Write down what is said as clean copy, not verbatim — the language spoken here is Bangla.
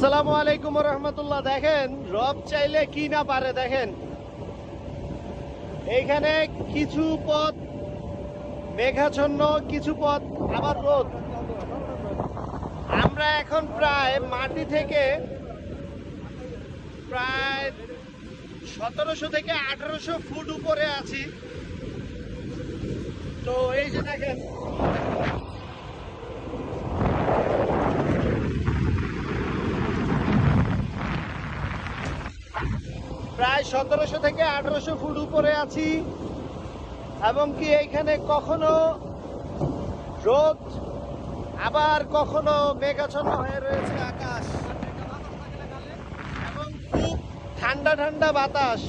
আসসালামু আলাইকুম রহমতুল্লাহ। দেখেন রব চাইলে কি না পারে। দেখেন এইখানে কিছু পথ মেঘাচ্ছন্ন, কিছু পথ আবার রোদ। আমরা এখন প্রায় মাটি থেকে প্রায় 1700 থেকে 1800 ফুট উপরে আছি। তো এই যে দেখেন প্রায় 1700 থেকে 1800 ফুট উপরে আছি, এবং কি এইখানে কখনো রোদ আবার কখনো মেঘাচ্ছন্ন হয়ে রয়েছে আকাশ, এবং খুব ঠান্ডা ঠান্ডা বাতাস।